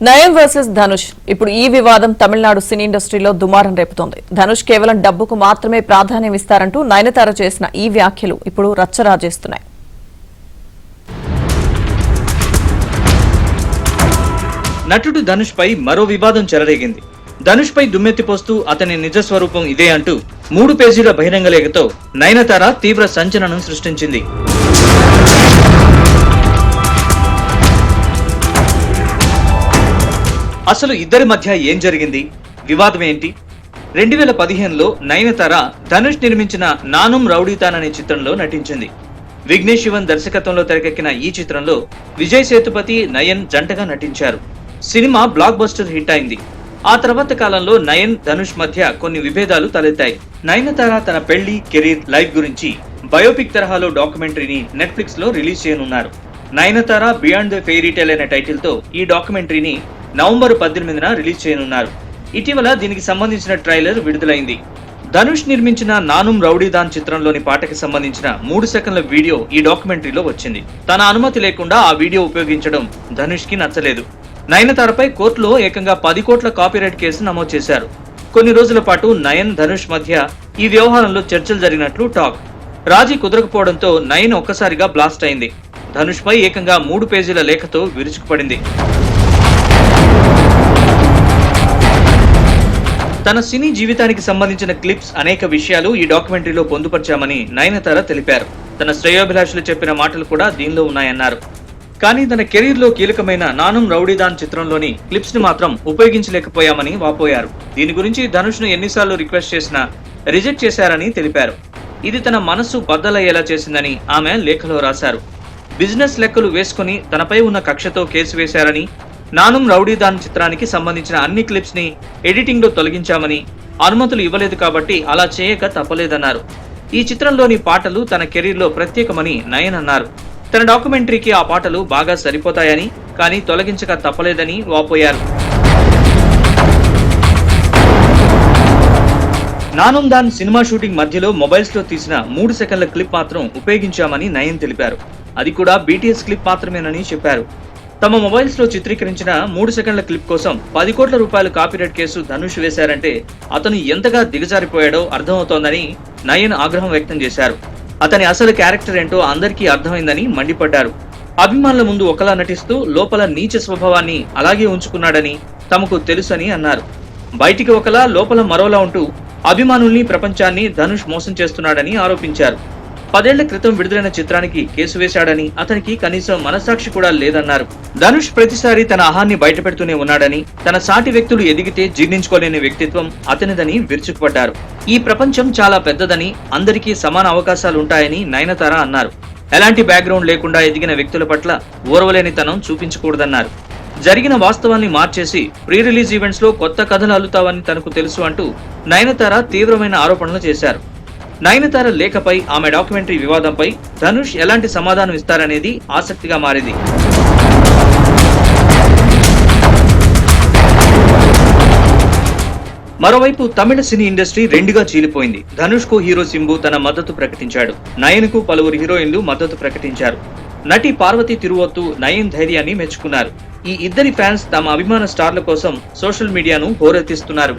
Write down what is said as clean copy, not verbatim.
Nayan versus Dhanush. ఇప్పుడు ఈ వివాదం తమిళనాడు సినీ ఇండస్ట్రీలో దుమారం రేపుతోంది. ధనుష్ కేవలం డబ్బుకు మాత్రమే ప్రాధాన్యం ఇస్తారంటూ నయనతార చేసిన ఈ వ్యాఖ్యలు ఇప్పుడు రచ్చరాజేస్తున్నాయి. నటుడు ధనుష్ పై మరో వివాదం చెలరేగింది. ధనుష్ పై దుమ్మెత్తిపోస్తూ అతని నిజ స్వరూపం ఇదే అంటూ 3 పేజీల బహిరంగ లేఖతో నయనతార తీవ్ర సంచలనం సృష్టించింది. అసలు ఇద్దరి మధ్య ఏం జరిగింది, వివాదం ఏంటి? 2015లో నయనతార ధనుష్ నిర్మించిన నానుం రౌడీతాన్ అనే చిత్రంలో నటించింది. విఘ్నేష్ శివన్ దర్శకత్వంలో తెరకెక్కిన ఈ చిత్రంలో విజయ్ సేతుపతి, నయన్ జంటగా నటించారు. సినిమా బ్లాక్ బస్టర్ హిట్ అయింది. ఆ తర్వాత కాలంలో నయన్, ధనుష్ మధ్య కొన్ని విభేదాలు తలెత్తాయి. నయనతార తన పెళ్లి, కెరీర్, లైఫ్ గురించి బయోపిక్ తరహాలో డాక్యుమెంటరీని నెట్ఫ్లిక్స్ లో రిలీజ్ చేయనున్నారు. Nayanthara beyond the fairy tale అనే టైటిల్ తో ఈ డాక్యుమెంటరీని నవంబర్ 18న రిలీజ్ చేయనున్నారు. ఇటీవల దీనికి సంబంధించిన ట్రైలర్ విడుదలైంది. ధనుష్ నిర్మించిన నానుం రౌడీదాన్ చిత్రంలోని పాటకి సంబంధించిన 3 సెకండ్ల వీడియో ఈ డాక్యుమెంటరీలో వచ్చింది. తన అనుమతి లేకుండా ఆ వీడియో ఉపయోగించడం ధనుష్ కి నచ్చలేదు. నయనతారపై కోర్టులో ఏకంగా 10 కోట్ల కాపీరైట్ కేసు నమోదు చేశారు. కొన్ని రోజుల పాటు నయన్, ధనుష్ మధ్య ఈ వ్యవహారంలో చర్చలు జరిగినట్లు టాక్. రాజీ కుదరకపోవడంతో నయన్ ఒక్కసారిగా బ్లాస్ట్ అయింది. ధనుష్ పై ఏకంగా 3 పేజీల లేఖతో విరుచుకుపడింది. తన సినీ జీవితానికి సంబంధించిన క్లిప్స్, అనేక విషయాలు ఈ డాక్యుమెంటరీలో పొందుపరిచామని నయనతార తెలిపారు. తన శ్రేయోభిలాషులు చెప్పిన మాటలు కూడా దీనిలో ఉన్నాయన్నారు. కానీ తన కెరీర్ లో కీలకమైన నానుం రౌడీదాన్ చిత్రంలోని క్లిప్స్ ని మాత్రం ఉపయోగించలేకపోయామని వాపోయారు. దీని గురించి ధనుష్ ను ఎన్నిసార్లు రిక్వెస్ట్ చేసినా రిజెక్ట్ చేశారని తెలిపారు. ఇది తన మనస్సు బద్దలయ్యేలా చేసిందని ఆమె లేఖలో రాశారు. బిజినెస్ లెక్కలు వేసుకుని తనపై ఉన్న కక్షతో కేసు వేశారని, నానుం రౌడీదాన్ చిత్రానికి సంబంధించిన అన్ని క్లిప్స్ ని ఎడిటింగ్ లో తొలగించామని, అనుమతులు ఇవ్వలేదు కాబట్టి అలా చేయక తప్పలేదన్నారు. ఈ చిత్రంలోని పాటలు తన కెరీర్ లో ప్రత్యేకమని నయన్ అన్నారు. తన డాక్యుమెంటరీకి ఆ పాటలు బాగా సరిపోతాయని, కానీ తొలగించక తప్పలేదని వాపోయారు. నానుం దాన్ సినిమా షూటింగ్ మధ్యలో మొబైల్స్ లో తీసిన 3 సెకండ్ల క్లిప్ మాత్రం ఉపయోగించామని నయన్ తెలిపారు. అది కూడా BTS క్లిప్ మాత్రమేనని చెప్పారు. తమ మొబైల్స్ లో చిత్రీకరించిన 3 సెకండ్ల క్లిప్ కోసం 10 కోట్ల రూపాయల కాపీరైట్ కేసు ధనుష్ వేశారంటే అతను ఎంతగా దిగజారిపోయాడో అర్థమవుతోందని నయన్ ఆగ్రహం వ్యక్తం చేశారు. అతని అసలు క్యారెక్టర్ ఏంటో అందరికీ అర్థమైందని మండిపడ్డారు. అభిమానుల ముందు ఒకలా నటిస్తూ లోపల నీచ స్వభావాన్ని అలాగే ఉంచుకున్నాడని తమకు తెలుసని అన్నారు. బయటికి ఒకలా, లోపల మరోలా ఉంటూ అభిమానుల్ని, ప్రపంచాన్ని ధనుష్ మోసం చేస్తున్నాడని ఆరోపించారు. 10 ఏళ్ల క్రితం విడుదలైన చిత్రానికి కేసు వేశాడని, అతనికి కనీసం మనసాక్షి కూడా లేదన్నారు. ధనుష్ ప్రతిసారి తన అహాన్ని బయటపెడుతూనే ఉన్నాడని, తన సాటి వ్యక్తులు ఎదిగితే జీర్ణించుకోలేని వ్యక్తిత్వం అతనిదని విరుచుకుపడ్డారు. ఈ ప్రపంచం చాలా పెద్దదని, అందరికీ సమాన అవకాశాలు ఉంటాయని నయనతార అన్నారు. ఎలాంటి బ్యాక్గ్రౌండ్ లేకుండా ఎదిగిన వ్యక్తుల పట్ల ఓర్వలేనితనం చూపించకూడదన్నారు. జరిగిన వాస్తవాన్ని మార్చేసి ప్రీ రిలీజ్ ఈవెంట్స్ లో కొత్త కథలు అల్లుతావని తనకు తెలుసు అంటూ నయనతార తీవ్రమైన ఆరోపణలు చేశారు. నయనతార లేఖపై, ఆమె డాక్యుమెంటరీ వివాదంపై ధనుష్ ఎలాంటి సమాధానం ఇస్తారనేది ఆసక్తిగా మారింది. మరోవైపు తమిళ సినీ ఇండస్ట్రీ రెండుగా చీలిపోయింది. ధనుష్ కు హీరో సింబు తన మద్దతు ప్రకటించాడు. నయన్ కు పలువురు హీరోయిన్లు మద్దతు ప్రకటించారు. నటి పార్వతి తిరువొత్తు నయన్ ధైర్యాన్ని మెచ్చుకున్నారు. ఈ ఇద్దరి ఫ్యాన్స్ తమ అభిమాన స్టార్ల కోసం సోషల్ మీడియాను హోరెత్తిస్తున్నారు.